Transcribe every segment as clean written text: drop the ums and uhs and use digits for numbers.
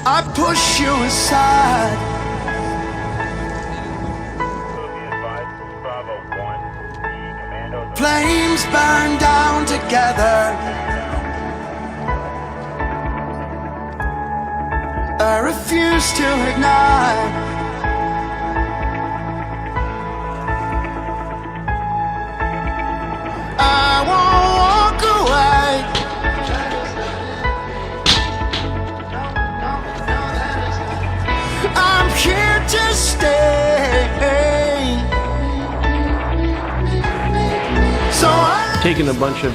I push you aside. Flames burn down together. I refuse to ignite. I won't walk away. I'm here to stay. So taking a bunch of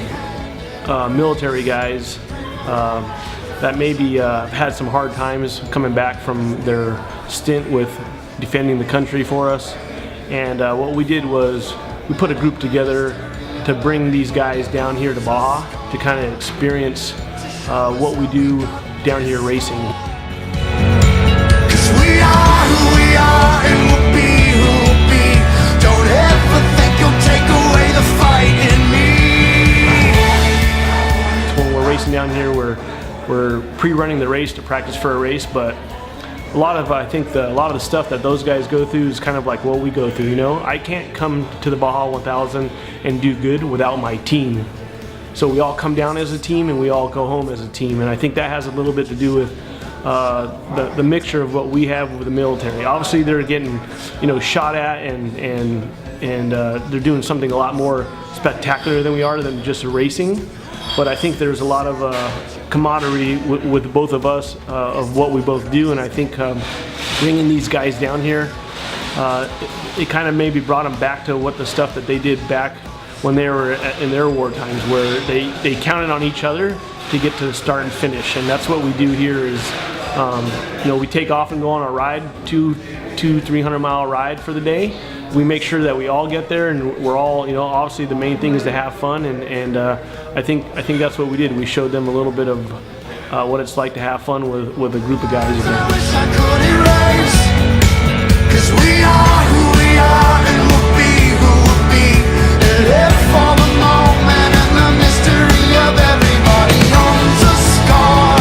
military guys that maybe had some hard times coming back from their stint with defending the country for us, and what we did was we put a group together to bring these guys down here to Baja to kind of experience what we do down here racing. 'Cause we are who we are and we'll be who we'll be. Don't ever think you'll take away the fight in me. When we're racing down here, we're pre-running the race to practice for a race, but a lot of the stuff that those guys go through is kind of like what we go through, you know? I can't come to the Baja 1000 and do good without my team. So we all come down as a team and we all go home as a team, and I think that has a little bit to do with the mixture of what we have with the military. Obviously they're getting, you know, shot at and they're doing something a lot more spectacular than we are, than just racing. But I think there's a lot of camaraderie with both of us of what we both do, and I think bringing these guys down here, it kind of maybe brought them back to what the stuff that they did back when they were in their war times, where they counted on each other to get to the start and finish. And that's what we do here is, you know, we take off and go on a ride, 300 mile ride for the day. We make sure that we all get there, and we're all, you know, obviously the main thing is to have fun, and I think that's what we did. We showed them a little bit of what it's like to have fun with a group of guys again. I wish I could erase. 'Cause we are who we are and we'll be who we'll be. And live for the moment and the mystery of everybody owns a scar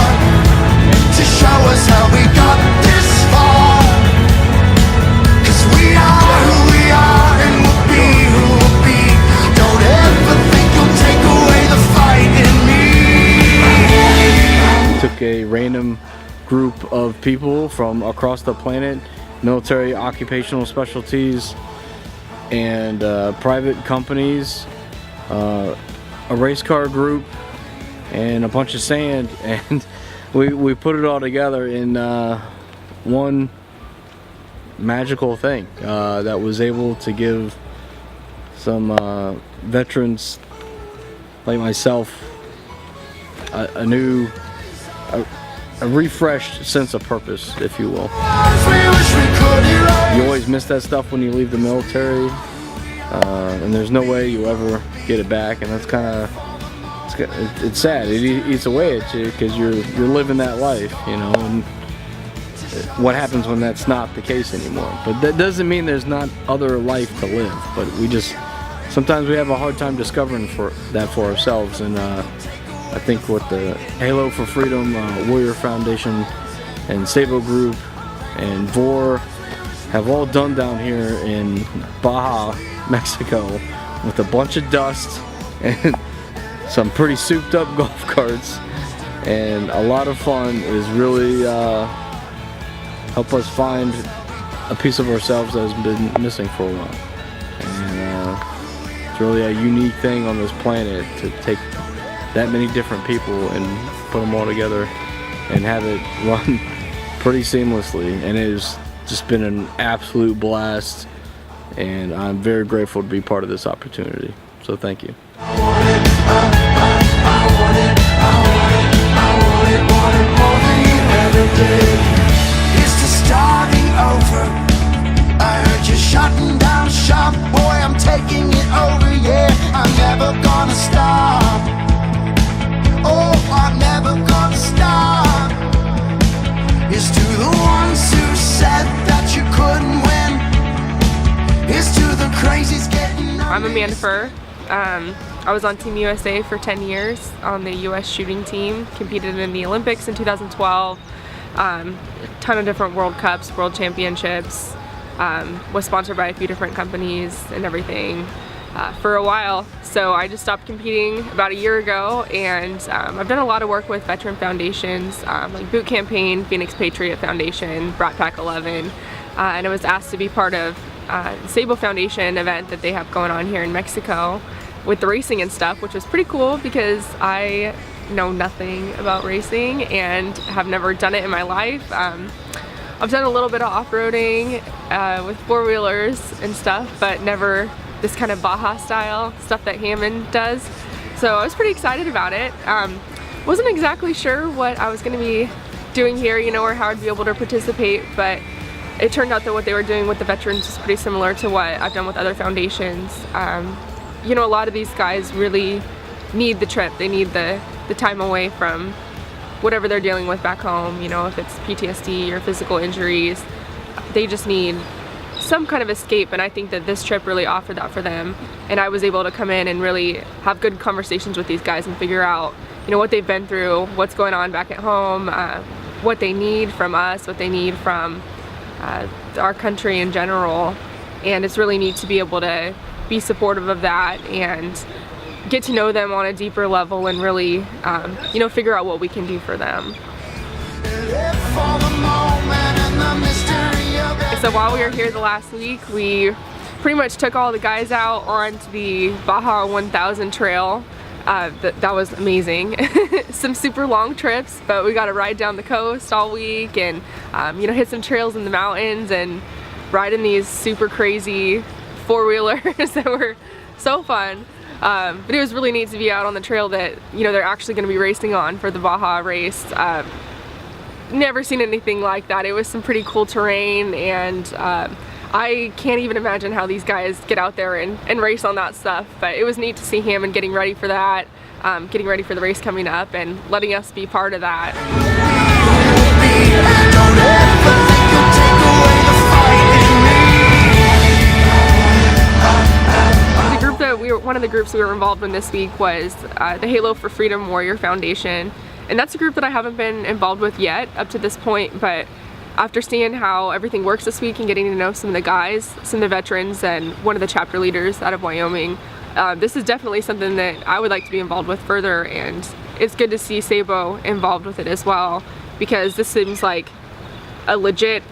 to show us how we got this far. 'Cause we are who we are and we'll be who we'll be. Don't ever think you'll take away the fight in me. Took a random group of people from across the planet, military, occupational specialties, and private companies, a race car group, and a bunch of sand, and we put it all together in one magical thing that was able to give some veterans like myself a new, a refreshed sense of purpose, if you will. You always miss that stuff when you leave the military, and there's no way you ever get it back, and that's kind of, it's sad. It eats away at you because you're living that life, you know. And what happens when that's not the case anymore? But that doesn't mean there's not other life to live. But we just, sometimes we have a hard time discovering that for ourselves, and I think what the Halo for Freedom, Warrior Foundation, and Sabot Group, and VORE have all done down here in Baja, Mexico, with a bunch of dust and some pretty souped up golf carts and a lot of fun, is really help us find a piece of ourselves that has been missing for a while. And it's really a unique thing on this planet to take that many different people and put them all together and have it run pretty seamlessly, and it has just been an absolute blast, and I'm very grateful to be part of this opportunity, so thank you. I want it more than you ever did. Here's to starting over. I heard you shutting down shop, boy, I'm taking it over, yeah. I'm never gonna stop. Oh, I'm never gonna stop. Here's to the ones who said that you couldn't win. Here's to the crazies getting. I'm Amanda Furr. I was on Team USA for 10 years on the US shooting team, competed in the Olympics in 2012, A ton of different World Cups, World Championships, was sponsored by a few different companies and everything for a while. So I just stopped competing about a year ago, and I've done a lot of work with veteran foundations, like Boot Campaign, Phoenix Patriot Foundation, Brat Pack 11, and I was asked to be part of the Sabot Foundation event that they have going on here in Mexico with the racing and stuff, which was pretty cool because I know nothing about racing and have never done it in my life. I've done a little bit of off-roading with four-wheelers and stuff, but never this kind of Baja style stuff that Hammond does. So I was pretty excited about it. Wasn't exactly sure what I was going to be doing here, you know, or how I'd be able to participate, but it turned out that what they were doing with the veterans is pretty similar to what I've done with other foundations. You know, a lot of these guys really need the trip. They need the time away from whatever they're dealing with back home, you know, if it's PTSD or physical injuries. They just need some kind of escape, and I think that this trip really offered that for them. And I was able to come in and really have good conversations with these guys and figure out, you know, what they've been through, what's going on back at home, what they need from us, what they need from our country in general. And it's really neat to be able to be supportive of that and get to know them on a deeper level and really, you know, figure out what we can do for them. So while we were here the last week, we pretty much took all the guys out onto the Baja 1000 trail. That was amazing. Some super long trips, but we got to ride down the coast all week and you know, hit some trails in the mountains and ride in these super crazy four-wheelers that were so fun. But it was really neat to be out on the trail that, you know, they're actually going to be racing on for the Baja race. Never seen anything like that. It was some pretty cool terrain, and I can't even imagine how these guys get out there and race on that stuff. But it was neat to see him and getting ready for that, getting ready for the race coming up and letting us be part of that. One of the groups we were involved in this week was the Halo for Freedom Warrior Foundation, and that's a group that I haven't been involved with yet up to this point, but after seeing how everything works this week and getting to know some of the guys, some of the veterans, and one of the chapter leaders out of Wyoming, this is definitely something that I would like to be involved with further, and it's good to see Sabot involved with it as well, because this seems like a legit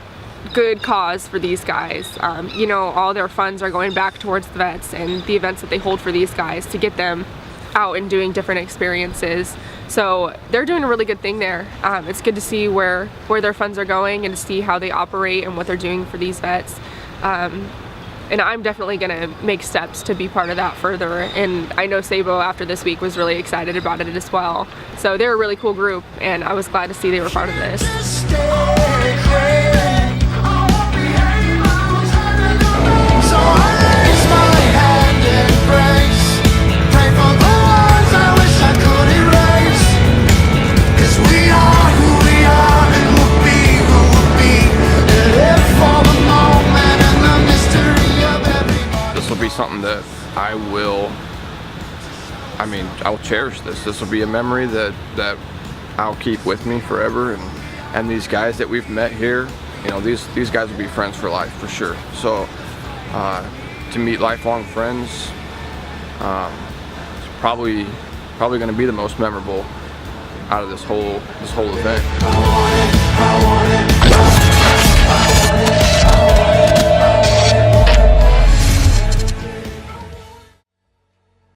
good cause for these guys. You know, all their funds are going back towards the vets and the events that they hold for these guys to get them out and doing different experiences. So they're doing a really good thing there. It's good to see where their funds are going and to see how they operate and what they're doing for these vets. And I'm definitely gonna make steps to be part of that further. And I know Sabot after this week was really excited about it as well. So they're a really cool group, and I was glad to see they were part of this. Something that I'll cherish this. This will be a memory that I'll keep with me forever, and these guys that we've met here, you know, these guys will be friends for life for sure. So to meet lifelong friends, it's probably going to be the most memorable out of this whole event. I want it.